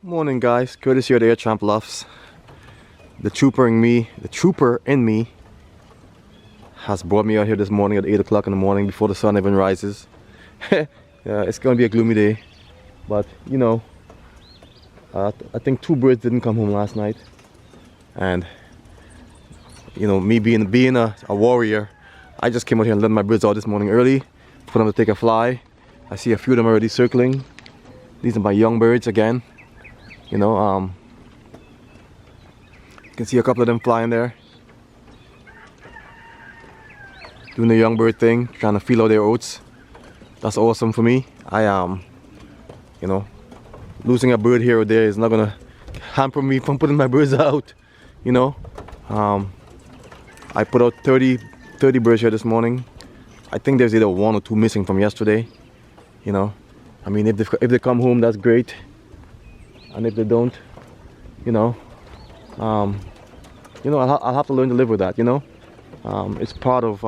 Morning guys, courtesy of the Air Champ Lofts. The trooper in me has brought me out here this morning at 8 o'clock in the morning before the sun even rises. It's gonna be a gloomy day, but you know, I think two birds didn't come home last night, and you know, me being a warrior, I just came out here and let my birds out this morning early for them to take a fly. I see a few of them already circling. These are my young birds again. You know, you can see a couple of them flying there, doing the young bird thing, trying to feel out their oats. That's awesome for me. You know, losing a bird here or there is not gonna hamper me from putting my birds out. You know, I put out 30 birds here this morning. I think there's either one or two missing from yesterday. You know, I mean, if they come home, that's great. And if they don't, you know, I'll have to learn to live with that. You know, it's part of,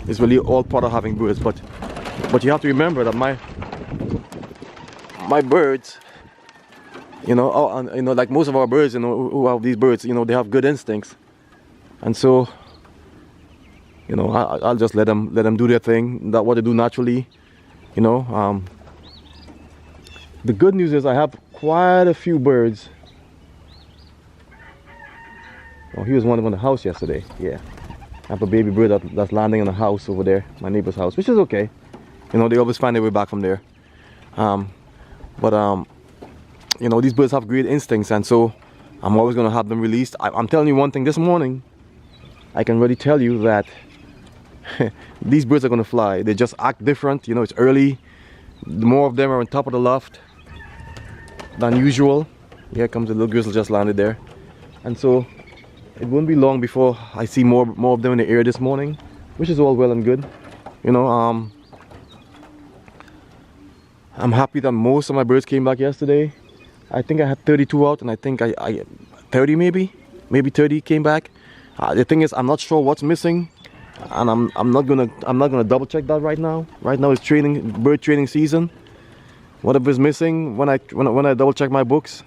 it's really all part of having birds. But you have to remember that my birds, you know, like most of our birds, you know, who have these birds, you know, they have good instincts, and so, you know, I'll just let them do their thing, that what they do naturally, you know. The good news is I have quite a few birds. Oh, he was one in the house yesterday. Yeah, I have a baby bird that's landing in a house over there, my neighbor's house, which is okay. You know, they always find their way back from there. You know, these birds have great instincts, and so I'm always going to have them released. I'm telling you one thing this morning. I can already tell you that these birds are going to fly. They just act different. You know, it's early. The more of them are on top of the loft than usual. Here comes the little grizzle, just landed there, and so it won't be long before I see more of them in the air this morning, which is all well and good. You know, I'm happy that most of my birds came back yesterday. I think I had 32 out, and I think I 30 maybe 30 came back. The thing is, I'm not sure what's missing, and I'm not gonna double check that right now. Right now it's bird training season. Whatever is missing, when I double check my books,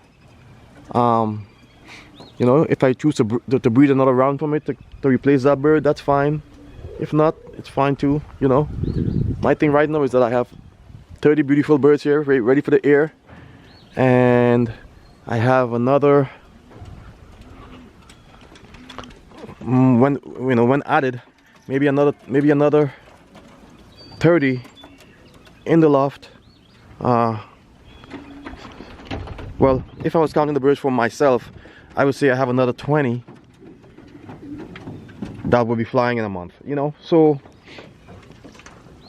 you know, if I choose to breed another round from it to replace that bird, that's fine. If not, it's fine too. You know, my thing right now is that I have 30 beautiful birds here ready for the air, and I have another, when added, maybe another 30 in the loft. Well, if I was counting the birds for myself, I would say I have another 20 that will be flying in a month. You know, so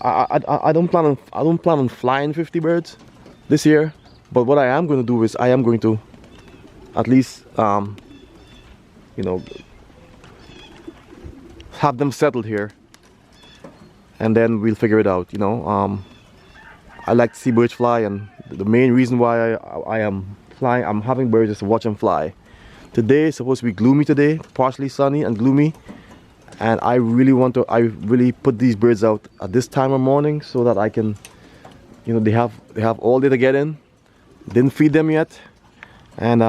I don't plan on flying 50 birds this year. But what I am going to do is I am going to at least you know, have them settled here, and then we'll figure it out. You know, I like to see birds fly, and the main reason why I'm having birds is to watch them fly. Today is supposed to be gloomy today, partially sunny and gloomy, and I really put these birds out at this time of morning so that I can, you know, they have all day to get in. Didn't feed them yet, and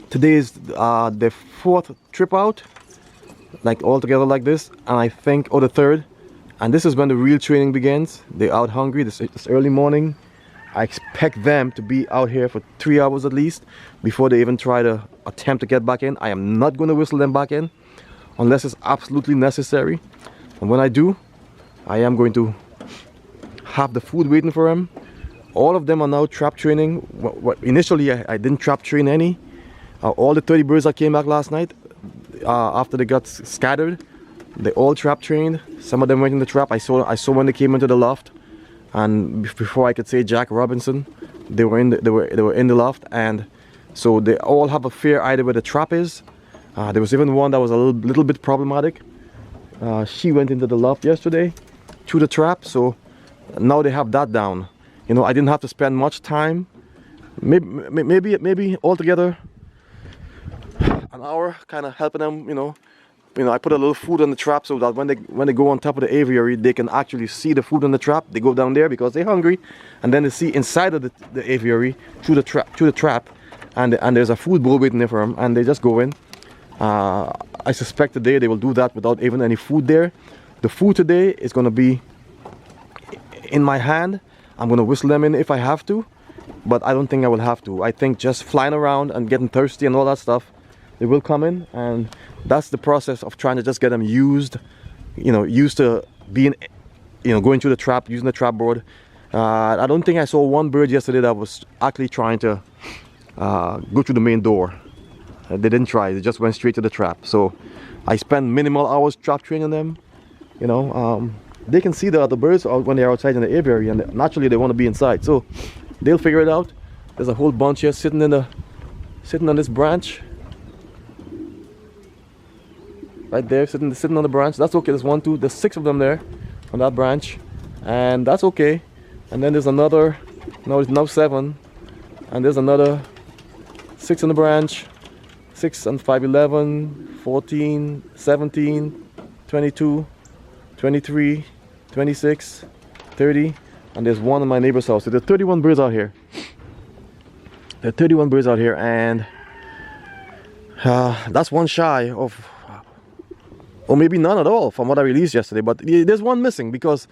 today is the fourth trip out, like all together like this, and I think, or the third. And this is when the real training begins. They're out hungry this early morning. I expect them to be out here for 3 hours at least before they even try to attempt to get back in. I am not going to whistle them back in unless it's absolutely necessary. And when I do, I am going to have the food waiting for them. All of them are now trap training. Initially, I didn't trap train any. All the 30 birds that came back last night, after they got scattered, they all trap trained. Some of them went in the trap. I saw when they came into the loft, and before I could say Jack Robinson, they were in the loft, and so they all have a fair idea where the trap is. There was even one that was a little bit problematic. She went into the loft yesterday through the trap, so now they have that down. You know, I didn't have to spend much time. Maybe altogether an hour, kind of helping them, you know, you know, I put a little food on the trap so that when they go on top of the aviary, they can actually see the food on the trap. They go down there because they're hungry, and then they see inside of the aviary through the trap, and there's a food bowl waiting there for them, and they just go in. I suspect today they will do that without even any food there. The food today is going to be in my hand. I'm going to whistle them in if I have to, but I don't think I will have to. I think just flying around and getting thirsty and all that stuff, they will come in, and that's the process of trying to just get them used, you know, used to being, you know, going through the trap, using the trap board. I don't think I saw one bird yesterday that was actually trying to go through the main door. They didn't try, they just went straight to the trap. So I spent minimal hours trap training them. You know, they can see the other birds when they're outside in the aviary, and naturally they want to be inside. So they'll figure it out. There's a whole bunch here sitting on this branch. Right there, sitting on the branch. That's okay. There's 1, 2, there's 6 of them there on that branch, and that's okay. And then there's another, no, it's now 7, and there's another 6 on the branch. 6 and 5, 11, 14, 17, 22, 23, 26, 30, and there's 1 in my neighbor's house. So there's 31 birds out here. There are 31 birds out here, and that's one shy of, or maybe none at all from what I released yesterday. But there's one missing because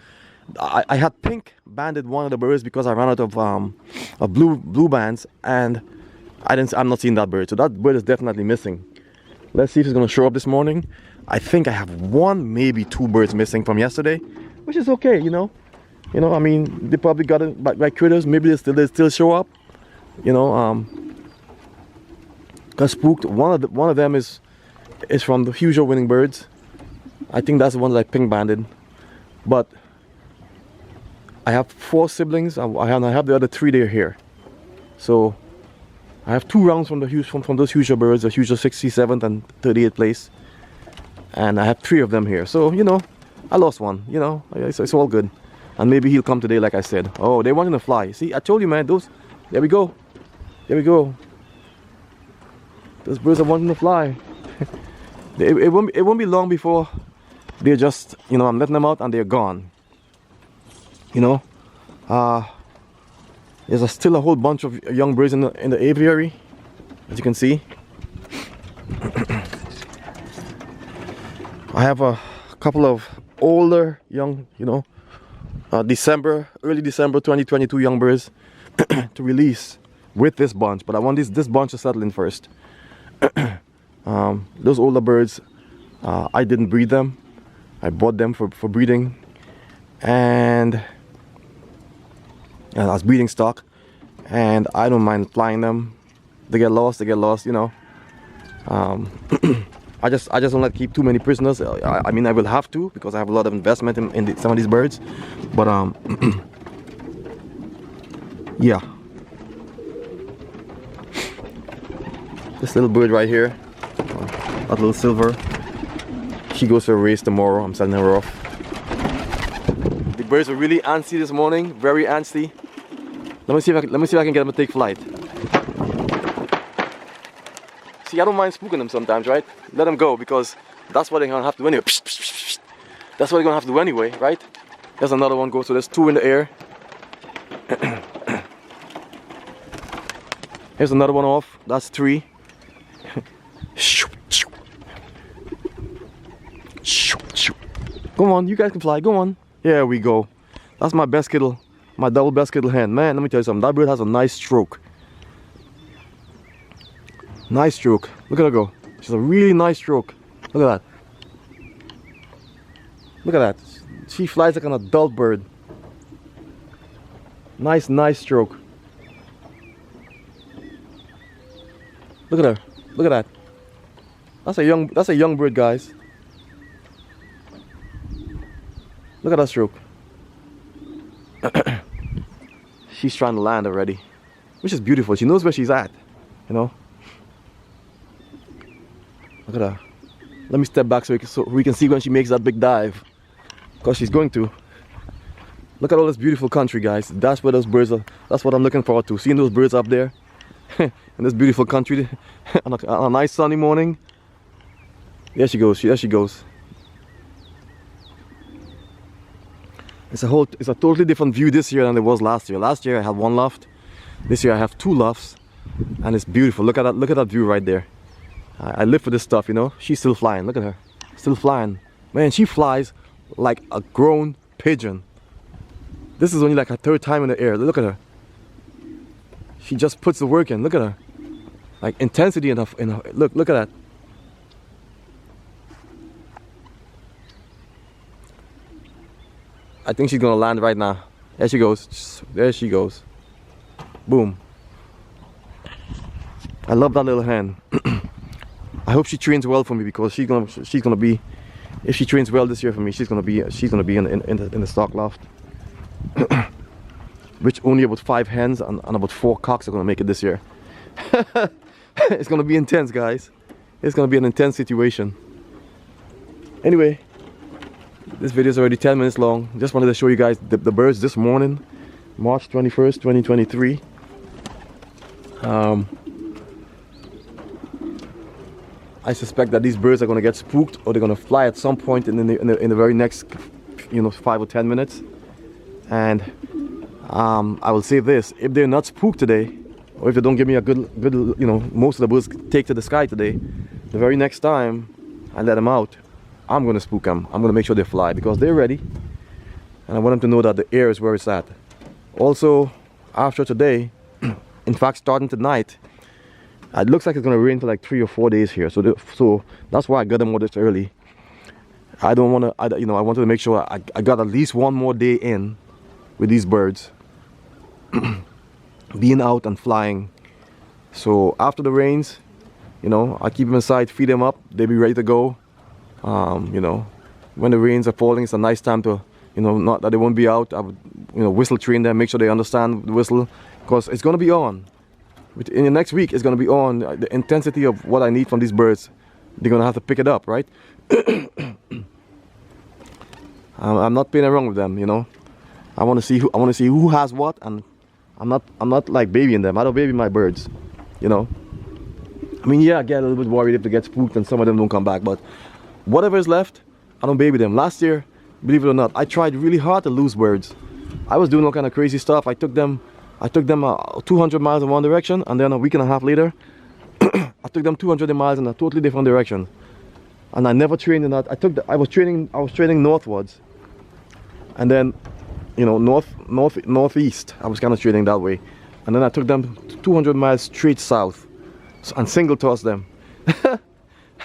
I had pink banded one of the birds because I ran out of blue bands, and I'm not seeing that bird. So that bird is definitely missing. Let's see if it's gonna show up this morning. I think I have 1, maybe 2 birds missing from yesterday, which is okay, you know. You know, I mean, they probably got it by critters. Maybe they still show up. You know, got spooked. One of them is from the usual winning birds. I think that's the one that I pink banded. But I have 4 siblings. I have the other 3 there here. So I have 2 rounds from those usual birds, the usual 67th and 38th place, and I have 3 of them here. So, you know, I lost 1. You know, it's all good, and maybe he'll come today, like I said. Oh, they want him to fly. See, I told you, man. Those, there we go, there we go. Those birds are wanting to fly. it won't be long before they're just, you know, I'm letting them out and they're gone. You know, there's still a whole bunch of young birds in the aviary, as you can see. I have a couple of older young, you know, early December 2022 young birds to release with this bunch, but I want this bunch to settle in first. Those older birds, I didn't breed them. I bought them for breeding, and that's breeding stock, and I don't mind flying them. They get lost, you know. I just don't like to keep too many prisoners. I mean, I will have to, because I have a lot of investment in some of these birds, but yeah. This little bird right here, that little silver, she goes to a race tomorrow. I'm sending her off. The birds were really antsy this morning, very antsy. Let me see if I can get them to take flight. See, I don't mind spooking them sometimes, right? Let them go, because that's what they're gonna have to do anyway. That's what they're gonna have to do anyway, right? There's another one go. So there's 2 in the air. Here's another one off. That's 3. Come on, you guys can fly. Go on. Here we go. That's my best kittle, my double best kittle hen. Man, let me tell you something. That bird has a nice stroke. Nice stroke. Look at her go. She's a really nice stroke. Look at that. Look at that. She flies like an adult bird. Nice stroke. Look at her. Look at that. That's a young bird, guys. Look at that stroke. She's trying to land already, which is beautiful. She knows where she's at, you know. Look at her. Let me step back so we can see when she makes that big dive, because she's going to. Look at all this beautiful country, guys. That's where those birds are. That's what I'm looking forward to, seeing those birds up there in this beautiful country on a nice sunny morning. There she goes. There she goes. It's a totally different view this year than it was last year. Last year I had one loft. This year I have two lofts, and it's beautiful. Look at that! Look at that view right there. I live for this stuff, you know. She's still flying. Look at her, still flying. Man, she flies like a grown pigeon. This is only like her third time in the air. Look at her. She just puts the work in. Look at her. Like intensity in her. Look at that. I think she's gonna land right now. There she goes. There she goes. Boom. I love that little hen. I hope she trains well for me, because she's gonna be, if she trains well this year for me, she's gonna be in the stock loft. Which only about 5 hens and about 4 cocks are gonna make it this year. It's gonna be intense, guys. It's gonna be an intense situation. Anyway, this video is already 10 minutes long. Just wanted to show you guys the birds this morning, March 21st, 2023. I suspect that these birds are going to get spooked, or they're going to fly at some point in the very next, 5 or 10 minutes. And I will say this: if they're not spooked today, or if they don't give me a good, most of the birds take to the sky today, the very next time I let them out, I'm going to spook them. I'm going to make sure they fly, because they're ready, and I want them to know that the air is where it's at. Also, after today, in fact starting tonight, it looks like it's going to rain for like 3 or 4 days here. So that's why I got them all this early. I don't want to, I wanted to make sure I got at least one more day in with these birds being out and flying. So after the rains, I keep them inside, feed them up, they'll be ready to go. When the rains are falling, it's a nice time to, not that they won't be out. I would, whistle train them, make sure they understand the whistle, because it's going to be on. In the next week, it's going to be on. The intensity of what I need from these birds, they're going to have to pick it up, right? I'm not playing around with them, I want to see who has what, and I'm not like babying them. I don't baby my birds, I mean, yeah, I get a little bit worried if they get spooked and some of them don't come back, but whatever is left, I don't baby them. Last year, believe it or not, I tried really hard to lose birds. I was doing all kind of crazy stuff. I took them 200 miles in one direction, and then a week and a half later, I took them 200 miles in a totally different direction. And I never trained in that. I was training northwards, and then, northeast. I was kind of training that way, and then I took them 200 miles straight south, and single tossed them.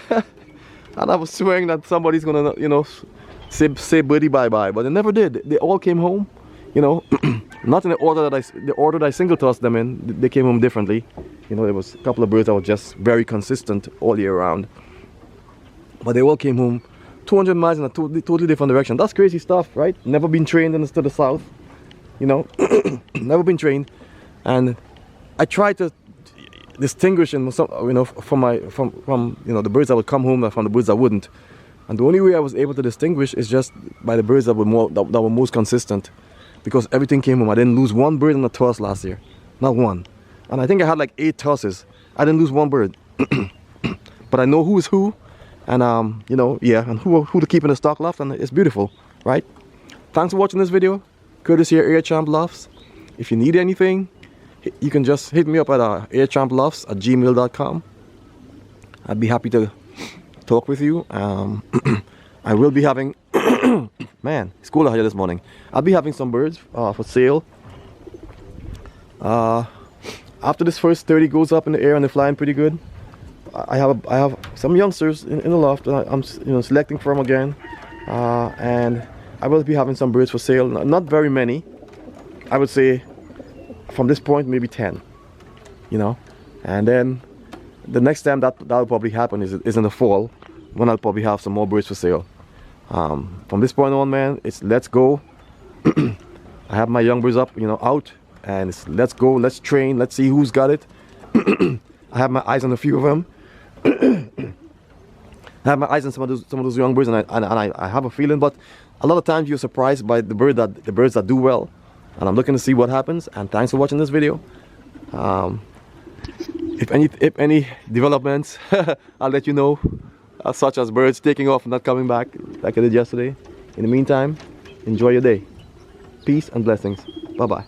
And I was swearing that somebody's gonna, say birdie bye bye, but they never did. They all came home, not in the order that I single tossed them in. They came home differently. There was a couple of birds that were just very consistent all year round, but they all came home 200 miles in a totally different direction. That's crazy stuff, right? Never been trained to the south, never been trained, and I tried to distinguish from the birds that would come home from the birds that wouldn't. And the only way I was able to distinguish is just by the birds that were most consistent, because everything came home. I didn't lose one bird in a toss last year, not one. And I think I had like 8 tosses. I didn't lose one bird. But I know who is who, and and who to keep in the stock loft, and it's beautiful, right? Thanks for watching this video, courtesy of Air Champ Lofts. If you need anything, you can just hit me up at airchamplofts@gmail.com. I'd be happy to talk with you. I will be having man, it's cool out here this morning. I'll be having some birds for sale. After this first 30 goes up in the air and they're flying pretty good, I have some youngsters in the loft. I'm selecting from again, and I will be having some birds for sale. Not very many, I would say. From this point, maybe 10, and then the next time that'll probably happen is in the fall, when I'll probably have some more birds for sale. From this point on, man, it's let's go. I have my young birds up, out, and it's let's go, let's train, let's see who's got it. I have my eyes on a few of them. I have my eyes on some of those young birds, and I have a feeling, but a lot of times you're surprised by the birds that do well. And I'm looking to see what happens. And thanks for watching this video. If any developments, I'll let you know. such as birds taking off and not coming back like I did yesterday. In the meantime, enjoy your day. Peace and blessings. Bye bye.